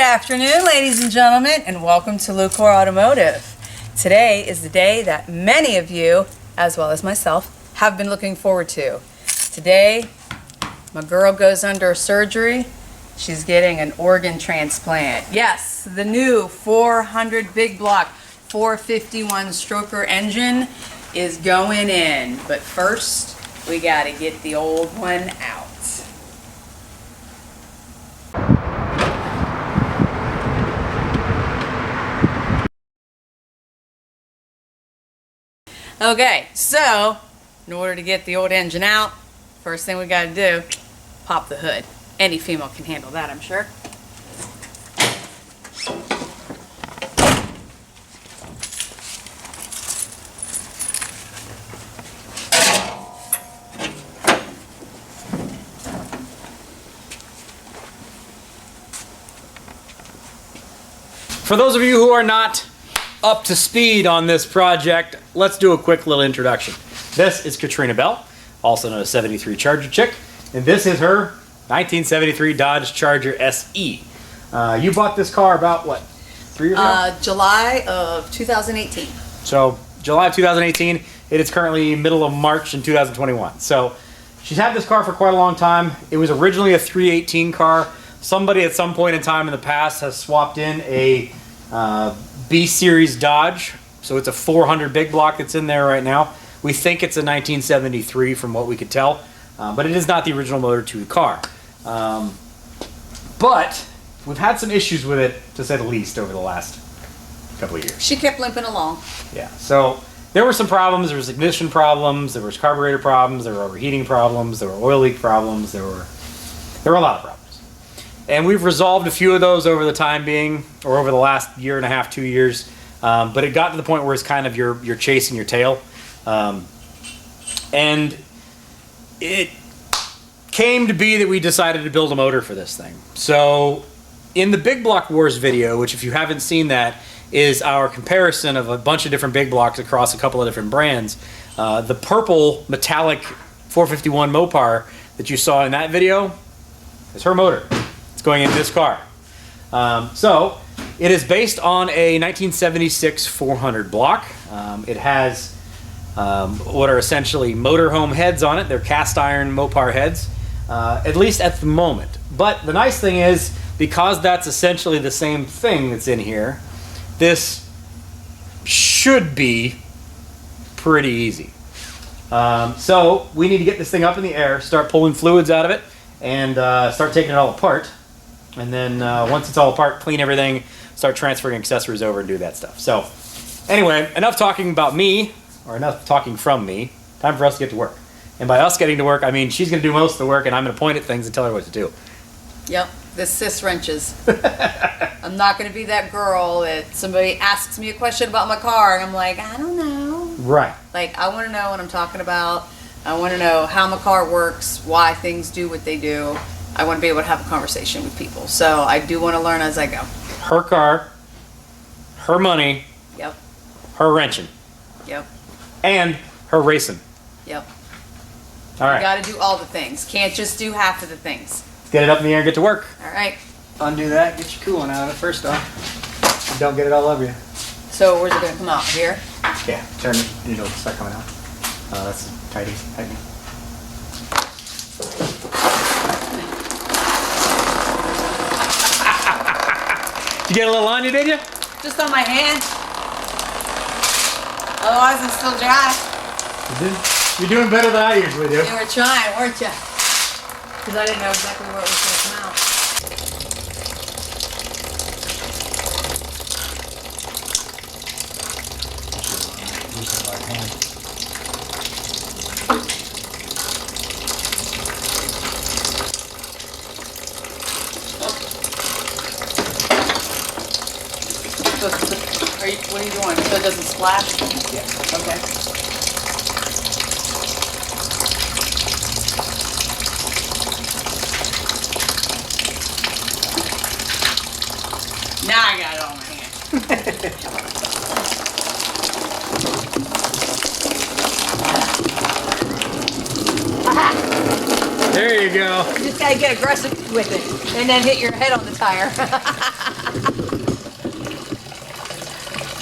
afternoon, ladies and gentlemen, and welcome to Lucore Automotive. Today is the day that many of you, as well as myself, have been looking forward to. Today, my girl goes under surgery. She's getting an organ transplant. Yes, the new 400 big block 451 stroker engine is going in. But first, we gotta get the old one out. Okay, so in order to get the old engine out, first thing we gotta do, pop the hood. Any female can handle that, I'm sure. For those of you who are not up to speed on this project, let's do a quick little introduction. This is Katrina Bell, also known as 73 Charger Chick, and this is her 1973 Dodge Charger SE. You bought this car about, what, 3 years ago? July of 2018. So, July of 2018, it is currently middle of March in 2021. So, she's had this car for quite a long time. It was originally a 318 car. Somebody at some point in time in the past has swapped in a B-Series Dodge, so it's a 400 big block that's in there right now. We think it's a 1973 from what we could tell, but it is not the original motor to the car. But we've had some issues with it, to say the least, over the last couple of years. She kept limping along. Yeah, so there were some problems. There was ignition problems, there was carburetor problems, there were overheating problems, there were oil leak problems, there were a lot of problems. And we've resolved a few of those over the time being, or over the last year and a half, 2 years. But it got to the point where it's kind of you're chasing your tail. And it came to be that we decided to build a motor for this thing. So in the Big Block Wars video, which if you haven't seen that, is our comparison of a bunch of different big blocks across a couple of different brands. The purple metallic 451 Mopar that you saw in that video is her motor. Going in this car. So it is based on a 1976 400 block. It has what are essentially motorhome heads on it. They're cast iron Mopar heads, at least at the moment. But the nice thing is, because that's essentially the same thing that's in here, this should be pretty easy. So we need to get this thing up in the air, start pulling fluids out of it, and start taking it all apart. And then once it's all apart, clean everything, start transferring accessories over and do that stuff. So anyway, enough talking about me, or enough talking from me. Time for us to get to work. And by us getting to work, I mean she's going to do most of the work and I'm going to point at things and tell her what to do. Yep, the sis wrenches. I'm not going to be that girl that somebody asks me a question about my car and I'm like, I don't know. Right. Like, I want to know what I'm talking about. I want to know how my car works, why things do what they do. I want to be able to have a conversation with people. So I do want to learn as I go. Her car, her money, Yep. her wrenching, Yep. and her racing. Yep. All right. You got to do all the things. Can't just do half of the things. Let's get it up in the air and get to work. All right. Undo that, get your coolant out of it first off. Don't get it all over you. So where's it going to come out? Here? Yeah, turn it and it'll start coming out. That's tighty. You get a little on you, did you? Just on my hand. Otherwise, I'm still dry. You're doing better than I usually do. You were trying, weren't you? Because I didn't know exactly where it was going to come out. What are you doing? So it doesn't splash? Yeah. Okay. Now I got it on my hand. There you go. You just gotta get aggressive with it and then hit your head on the tire.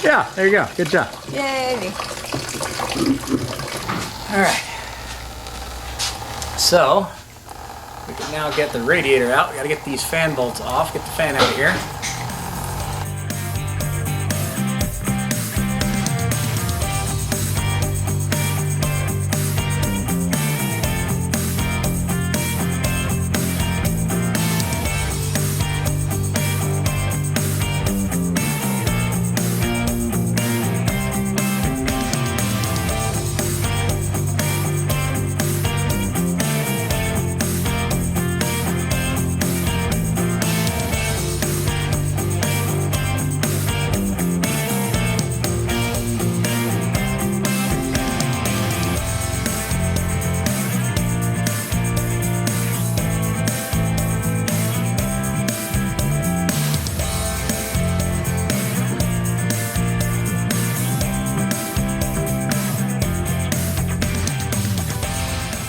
Yeah, there you go. Good job. Yay. All right. So, we can now get the radiator out. We gotta get these fan bolts off, get the fan out of here.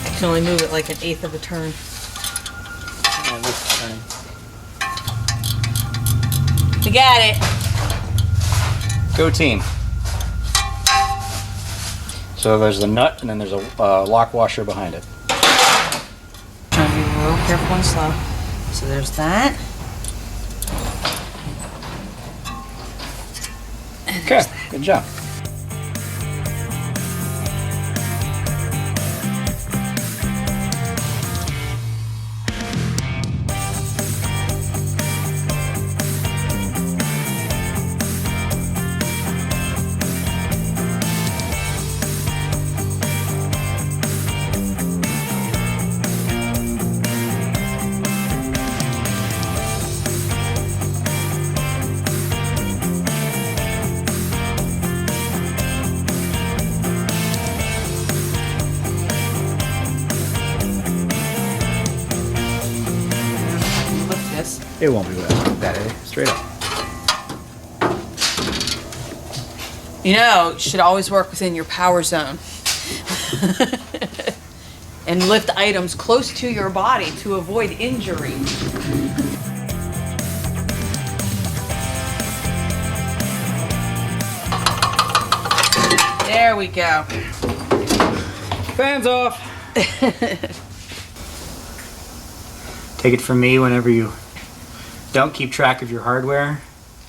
I can only move it like 1/8 of a turn. Yeah, this is turning. We got it. Go team. So there's the nut, and then there's a lock washer behind it. Trying to be real careful and slow. So there's that. Okay, good job. Lift this. It won't be wet like that, eh? Straight up. You know, you should always work within your power zone. And lift items close to your body to avoid injury. There we go. Fans off. Take it from me, whenever you don't keep track of your hardware,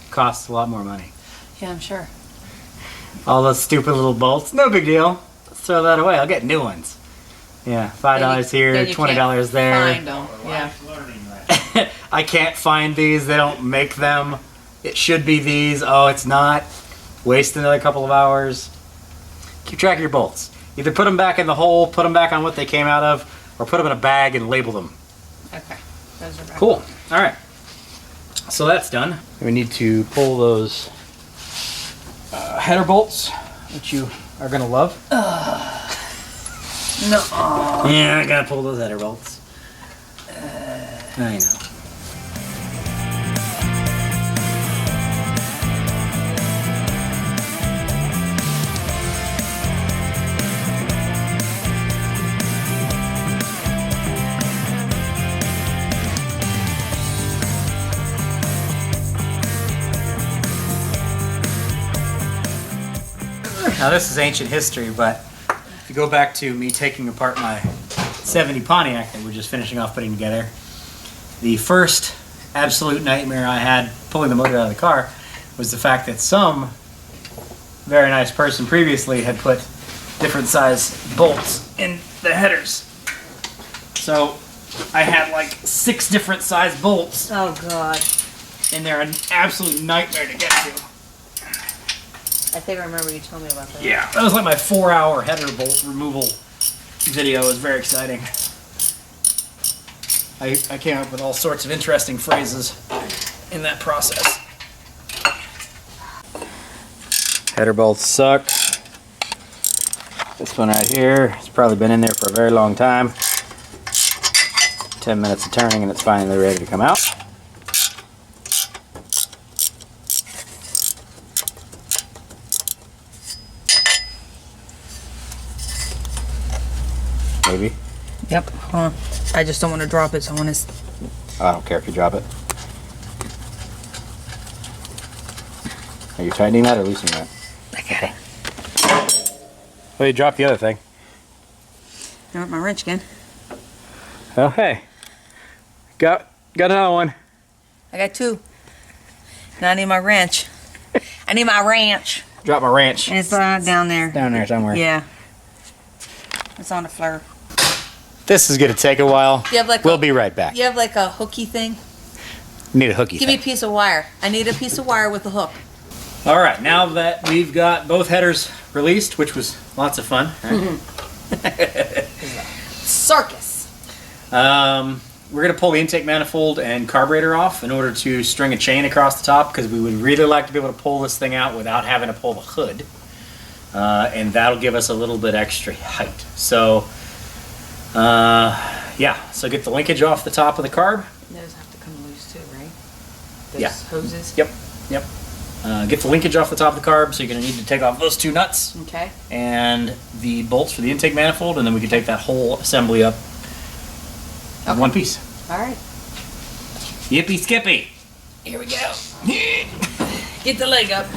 it costs a lot more money. Yeah, I'm sure. All those stupid little bolts, no big deal. Let's throw that away. I'll get new ones. Yeah, $5 here, $20 there. Find them. Yeah. I can't find these. They don't make them. It should be these. Oh, it's not. Waste another couple of hours. Keep track of your bolts. Either put them back in the hole, put them back on what they came out of, or put them in a bag and label them. Okay. Those are back. Cool. All right. So that's done. We need to pull those header bolts, which you are going to love. No. Yeah, I got to pull those header bolts. I know. Now this is ancient history, but if you go back to me taking apart my 70 Pontiac that we're just finishing off putting together, the first absolute nightmare I had pulling the motor out of the car was the fact that some very nice person previously had put different size bolts in the headers. So I had like 6 different size bolts, Oh God. and they're an absolute nightmare to get to. I think I remember you told me about that. Yeah, that was like my 4-hour header bolt removal video. It was very exciting. I came up with all sorts of interesting phrases in that process. Header bolts suck. This one right here has probably been in there for a very long time. 10 minutes of turning and it's finally ready to come out. Maybe. Yep. Hold on. I just don't want to drop it, so I want to... I don't care if you drop it. Are you tightening that or loosening that? I got it. Well, you dropped the other thing. I want my wrench again. Oh, hey. Got another one. I got 2. Now I need my wrench. I need my wrench. Drop my wrench. And it's down there. Down there somewhere. Yeah. It's on the floor. This is going to take a while. You have like we'll be right back. You have like a hooky thing? Need a hooky Give me a piece of wire. I need a piece of wire with a hook. All right, now that we've got both headers released, which was lots of fun. Right? Circus. We're going to pull the intake manifold and carburetor off in order to string a chain across the top, because we would really like to be able to pull this thing out without having to pull the hood. And that'll give us a little bit extra height. So, yeah, so get the linkage off the top of the carb. Those have to come loose too, right? Those Yeah. hoses? Yep. Get the linkage off the top of the carb, so you're going to need to take off those 2 nuts. Okay. And the bolts for the intake manifold, and then we can take that whole assembly up in one piece. All right. Yippee skippy! Here we go. Get the leg up.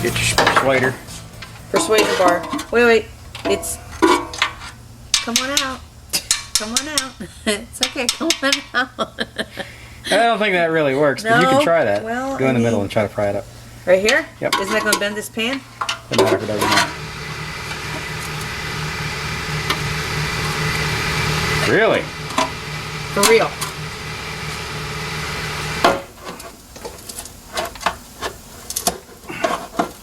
Get your persuader. Persuader bar. Wait. It's... Come on out. Come on out. It's okay. Come on out. I don't think that really works, but you No, can try that. well, Go in the I middle mean- and try to pry it up. Right here? Yep. Isn't that going to bend this pan? Doesn't matter if it doesn't matter. Really? For real.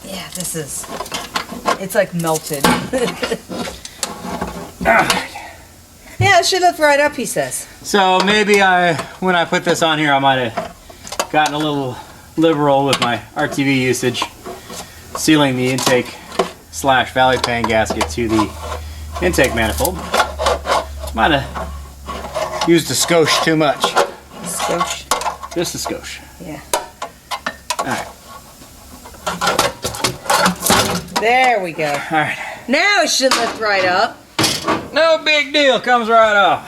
Yeah, this is... It's like melted. Yeah, it should lift right up, he says. So maybe when I put this on here, I might have gotten a little liberal with my RTV usage, sealing the intake / valley pan gasket to the intake manifold. Might have used a skosh too much. Skosh. Just a skosh. Yeah. Alright. There we go. Alright. Now it should lift right up. No big deal. Comes right off.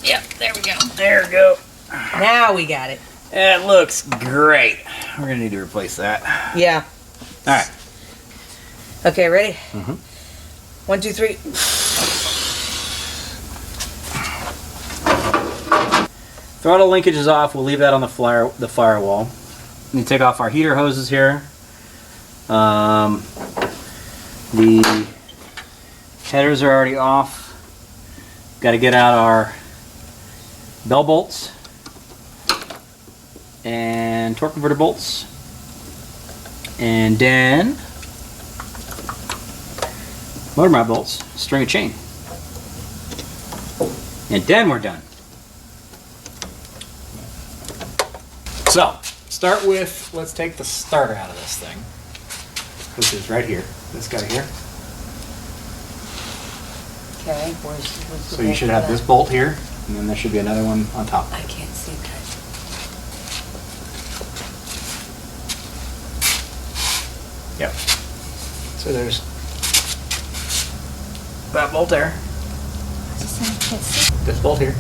Yep, there we go. There we go. Now we got it. It looks great. We're going to need to replace that. Yeah. Alright. Okay, ready? Mhm. 1, 2, 3. Throttle linkage is off. We'll leave that on the firewall. We take off our heater hoses here. The headers are already off. Got to get out our bell bolts and torque converter bolts, and then motor mount bolts, string a chain, and then we're done. So, start with, let's take the starter out of this thing, which is right here, this guy here. Okay, where's the So you should have this bolt here, and then there should be another one on top. I can't see that. Yep. So there's that bolt there, this bolt here,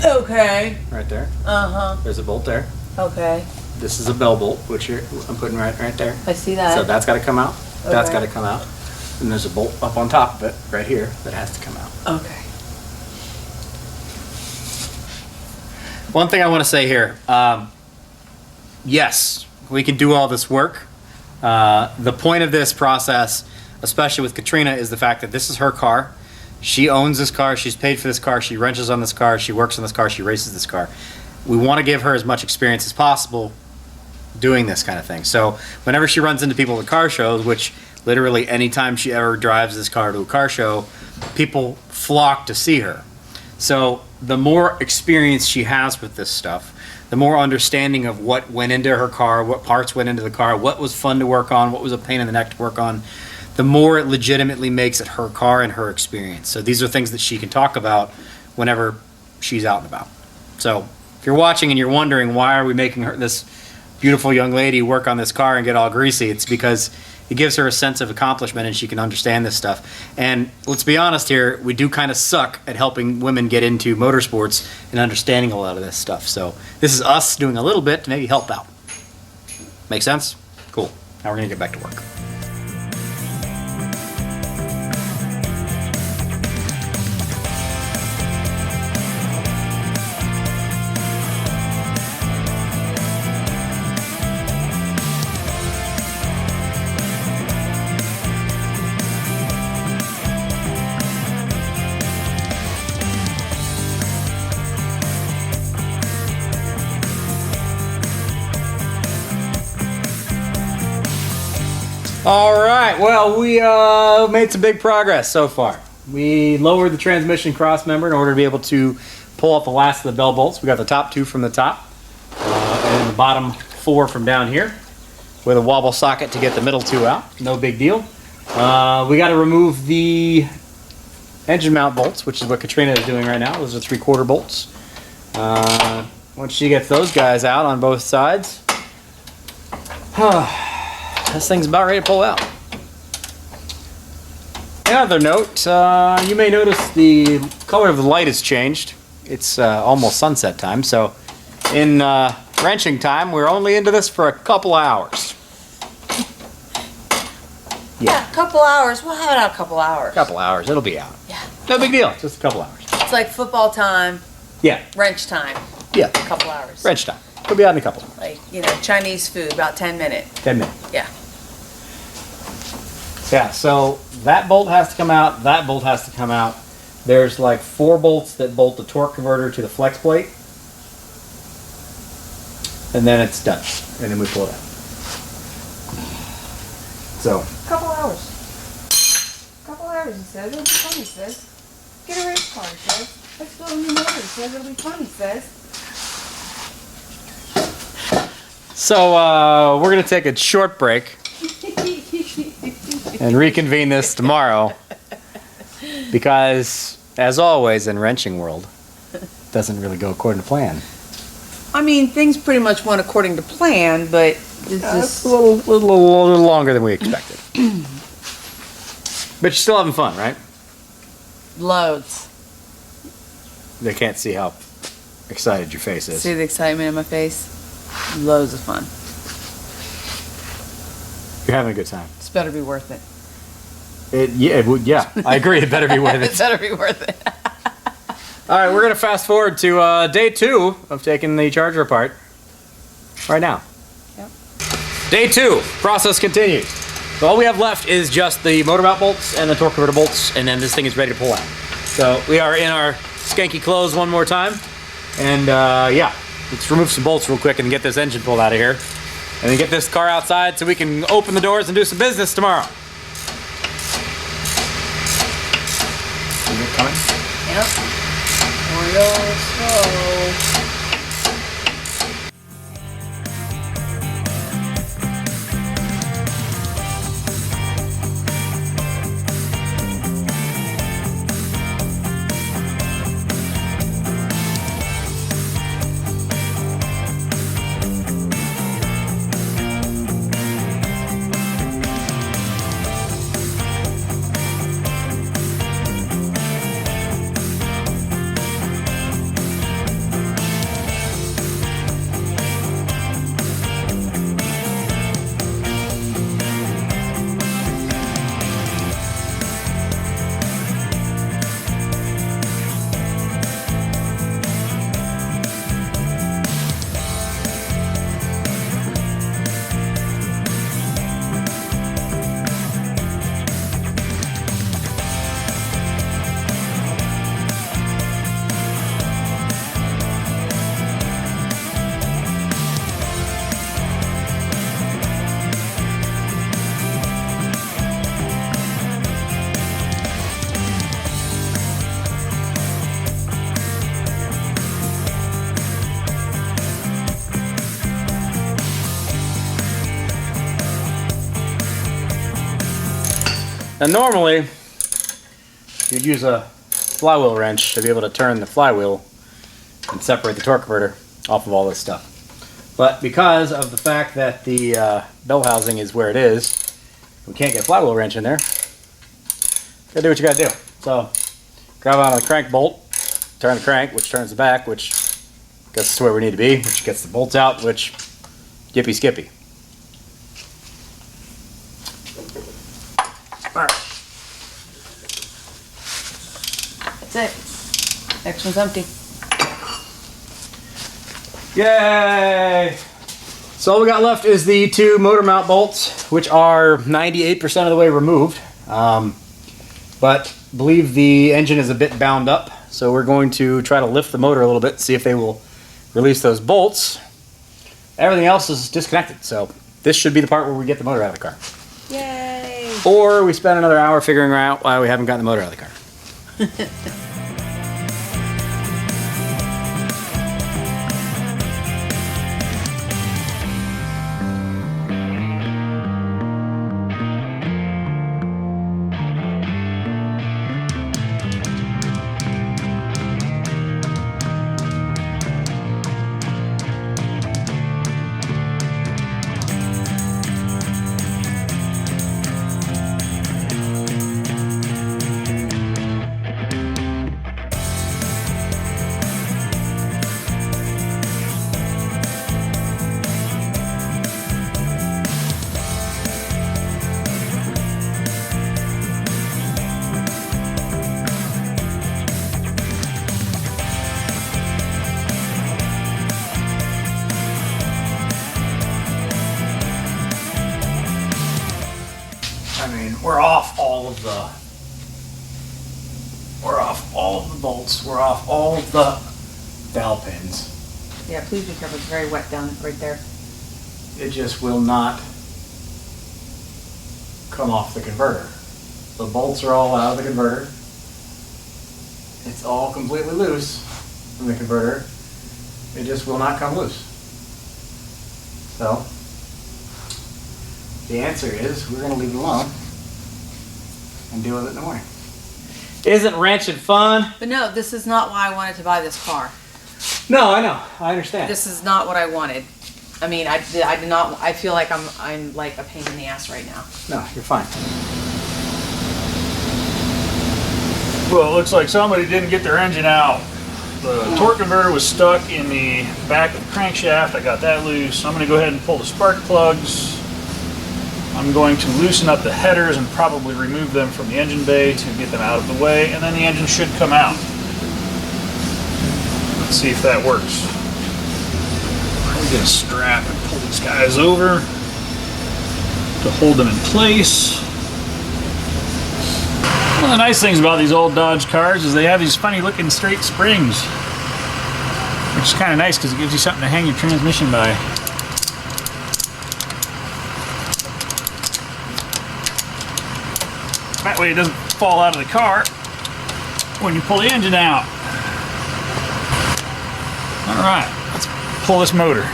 Okay. right there. Uh-huh. There's a bolt there. Okay. This is a bell bolt, which I'm putting right there. I see that. So that's got to come out. That's Okay. got to come out. And there's a bolt up on top of it, right here, that has to come out. Okay. One thing I want to say here, yes, we can do all this work. The point of this process, especially with Katrina, is the fact that this is her car. She owns this car, she's paid for this car, she wrenches on this car, she works on this car, she races this car. We want to give her as much experience as possible doing this kind of thing. So whenever she runs into people at car shows, which literally anytime she ever drives this car to a car show, people flock to see her. So the more experience she has with this stuff, the more understanding of what went into her car, what parts went into the car, what was fun to work on, what was a pain in the neck to work on, the more it legitimately makes it her car and her experience. So these are things that she can talk about whenever she's out and about. So if you're watching and you're wondering why are we making this beautiful young lady work on this car and get all greasy, it's because it gives her a sense of accomplishment and she can understand this stuff. And let's be honest here, we do kind of suck at helping women get into motorsports and understanding a lot of this stuff. So this is us doing a little bit to maybe help out. Make sense? Cool. Now we're gonna get back to work. All right, well, we made some big progress so far. We lowered the transmission cross member in order to be able to pull up the last of the bell bolts. We got the top 2 from the top and the bottom 4 from down here with a wobble socket to get the middle 2 out. No big deal. We got to remove the engine mount bolts, which is what Katrina is doing right now. Those are 3/4 bolts. Once she gets those guys out on both sides, this thing's about ready to pull out. Another note, you may notice the color of the light has changed. It's almost sunset time, so in wrenching time, we're only into this for a couple hours. Yeah, a couple hours. We'll have it out a couple hours. Couple hours, it'll be out. Yeah. No big deal, just a couple hours. It's like football time, Yeah, wrench time, yeah, a couple hours. wrench time. It'll be out in a couple hours. Like, you know, Chinese food, about 10 minutes. 10 minutes. Yeah. Yeah, so that bolt has to come out, that bolt has to come out. There's like 4 bolts that bolt the torque converter to the flex plate. And then it's done. And then we pull it out. So. Couple hours. Couple hours, he says. It'll be fun, he says. Get a race car, he says. Let's build a new motor, he says. It'll be fun, he says. So we're going to take a short break and reconvene this tomorrow because, as always in wrenching world, it doesn't really go according to plan. I mean, things pretty much went according to plan, but it's It's just... a little longer than we expected. But you're still having fun, right? Loads. They can't see how excited your face is. See the excitement in my face? Loads of fun. You're having a good time. It's better be worth it. Yeah, I agree. It better be worth It it. better be worth it. All right, we're going to fast forward to day 2 of taking the charger apart right now. Yep. Day 2, process continues. So all we have left is just the motor mount bolts and the torque converter bolts, and then this thing is ready to pull out. So we are in our skanky clothes one more time, and yeah, let's remove some bolts real quick and get this engine pulled out of here, and then get this car outside so we can open the doors and do some business tomorrow. Is it coming? Yep. Real slow. Now normally, you'd use a flywheel wrench to be able to turn the flywheel and separate the torque converter off of all this stuff. But because of the fact that the bell housing is where it is, we can't get a flywheel wrench in there. Gotta do what you gotta do. So grab on the crank bolt, turn the crank, which turns the back, which gets us to where we need to be, which gets the bolts out, which yippee skippy. Alright. That's it. Next one's empty. Yay! So all we got left is the 2 motor mount bolts, which are 98% of the way removed. But I believe the engine is a bit bound up, so we're going to try to lift the motor a little bit, see if they will release those bolts. Everything else is disconnected, so this should be the part where we get the motor out of the car. Yay! Or we spend another hour figuring out why we haven't gotten the motor out of the car. We're off all of the bolts. We're off all of the valve pins. Yeah, please be careful. It's very wet down right there. It just will not come off the converter. The bolts are all out of the converter. It's all completely loose from the converter. It just will not come loose. So the answer is we're going to leave it alone and deal with it in the morning. Isn't wrenching fun? But no, this is not why I wanted to buy this car. No, I know. I understand. This is not what I wanted. I mean, I did not. I feel like I'm like a pain in the ass right now. No, you're fine. Well, it looks like somebody didn't get their engine out. The torque converter was stuck in the back of the crankshaft. I got that loose. I'm going to go ahead and pull the spark plugs. I'm going to loosen up the headers and probably remove them from the engine bay to get them out of the way, and then the engine should come out. Let's see if that works. I'm going to strap and pull these guys over to hold them in place. One of the nice things about these old Dodge cars is they have these funny looking straight springs, which is kind of nice because it gives you something to hang your transmission by. That way it doesn't fall out of the car when you pull the engine out. Alright, let's pull this motor.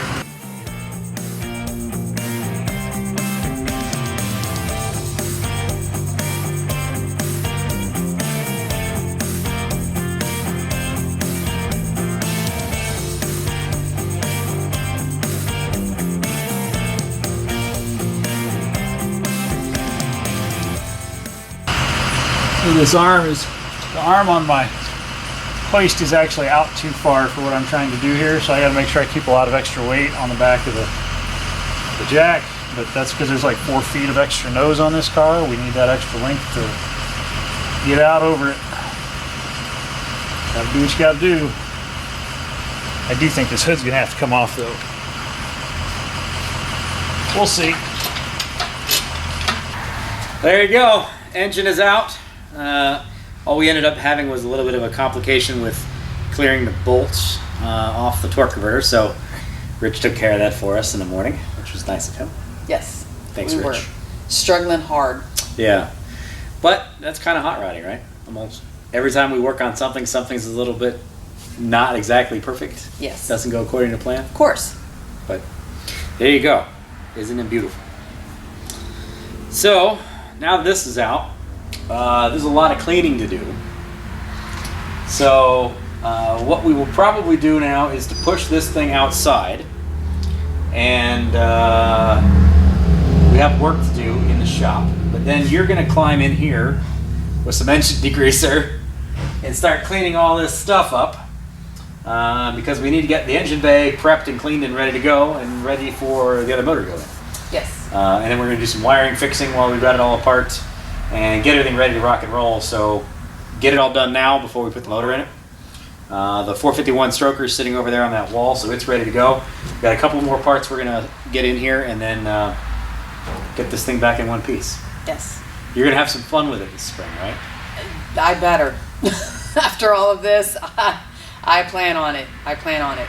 This arm is, the arm on my hoist is actually out too far for what I'm trying to do here, so I got to make sure I keep a lot of extra weight on the back of the jack, but that's because there's like 4 feet of extra nose on this car. We need that extra length to get out over it. Gotta do what you gotta do. I do think this hood's gonna have to come off though. We'll see. There you go. Engine is out. All we ended up having was a little bit of a complication with clearing the bolts off the torque converter, so Rich took care of that for us in the morning, which was nice of him. Yes. Thanks, we Rich. were struggling hard. Yeah, but that's kind of hot rodding, right? Almost every time we work on something, something's a little bit not exactly perfect. Yes. Doesn't go according to plan. Of course. But there you go. Isn't it beautiful? So now that this is out, there's a lot of cleaning to do. So what we will probably do now is to push this thing outside, and we have work to do in the shop. But then you're going to climb in here with some engine degreaser and start cleaning all this stuff up, because we need to get the engine bay prepped and cleaned and ready to go and ready for the other motor to go in. Yes. And then we're going to do some wiring fixing while we've got it all apart and get everything ready to rock and roll. So get it all done now before we put the motor in it. The 451 stroker is sitting over there on that wall, so it's ready to go. We've got a couple more parts we're going to get in here and then get this thing back in one piece. Yes. You're going to have some fun with it this spring, right? I better. After all of this, I plan on it. I plan on it.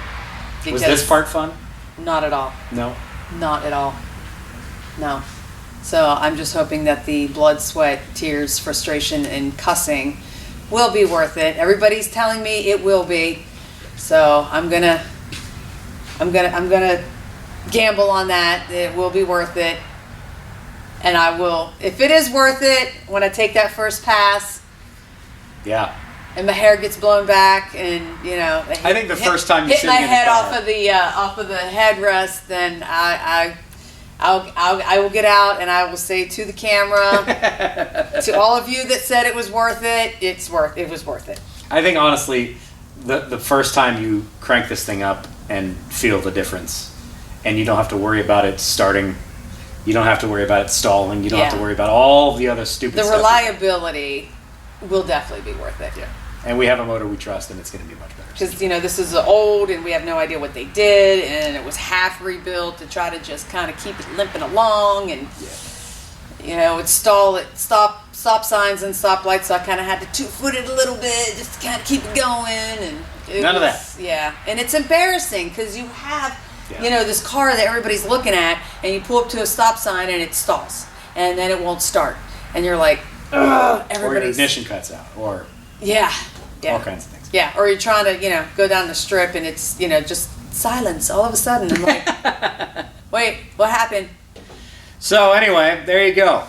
Was this part fun? Not at all. No? Not at all. No. So I'm just hoping that the blood, sweat, tears, frustration, and cussing will be worth it. Everybody's telling me it will be. So I'm gonna gamble on that. It will be worth it. And I will, if it is worth it, when I take that first pass. Yeah. And my hair gets blown back, and you know, I think the first time you hit my in the head car. off of the headrest, then I will get out and I will say to the camera, to all of you that said it was worth it, it was worth it. I think honestly, the first time you crank this thing up and feel the difference, and you don't have to worry about it starting, you don't have to worry about it stalling, you don't have to worry about all the other stupid stuff. The reliability will definitely be worth it. Yeah. And we have a motor we trust, and it's going to be much better. Because, you know, this is old, and we have no idea what they did, and it was half rebuilt to try to just kind of keep it limping along, and, you know, it stop signs and stoplights, so I kind of had to 2-foot it a little bit just to kind of keep it going, and None of that. Yeah, and it's embarrassing, because you have, you know, this car that everybody's looking at, and you pull up to a stop sign, and it stalls, and then it won't start, and you're like, ugh, Or your everybody's... ignition cuts out, or all kinds of things. Yeah, or you're trying to, you know, go down the strip and it's, you know, just silence all of a sudden. I'm like, wait, what happened? So anyway, there you go.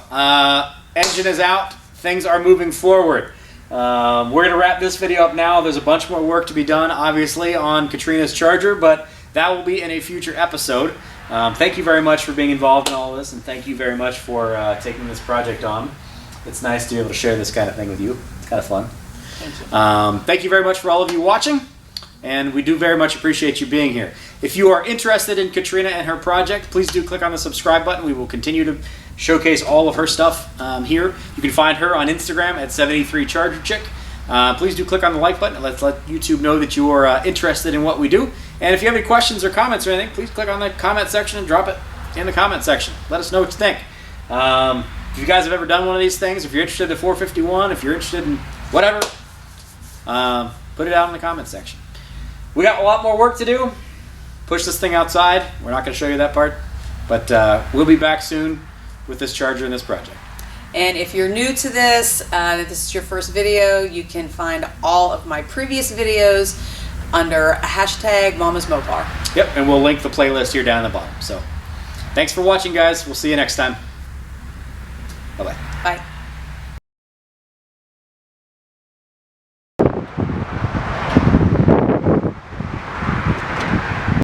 Engine is out. Things are moving forward. We're going to wrap this video up now. There's a bunch more work to be done, obviously, on Katrina's Charger, but that will be in a future episode. Thank you very much for being involved in all of this, and thank you very much for taking this project on. It's nice to be able to share this kind of thing with you. It's kind of fun. Thank you. Thank you very much for all of you watching, and we do very much appreciate you being here. If you are interested in Katrina and her project, please do click on the subscribe button. We will continue to showcase all of her stuff here. You can find her on Instagram at 783ChargerChick. Please do click on the like button. Let's let YouTube know that you are interested in what we do. And if you have any questions or comments or anything, please click on the comment section and drop it in the comment section. Let us know what you think. If you guys have ever done one of these things, if you're interested in the 451, if you're interested in whatever, put it out in the comment section. We got a lot more work to do. Push this thing outside. We're not going to show you that part, but we'll be back soon with this Charger and this project. And if you're new to this, this is your first video, you can find all of my previous videos under hashtag Momma's Mopar. Yep, and we'll link the playlist here down at the bottom. So thanks for watching, guys. We'll see you next time. Bye-bye. Bye.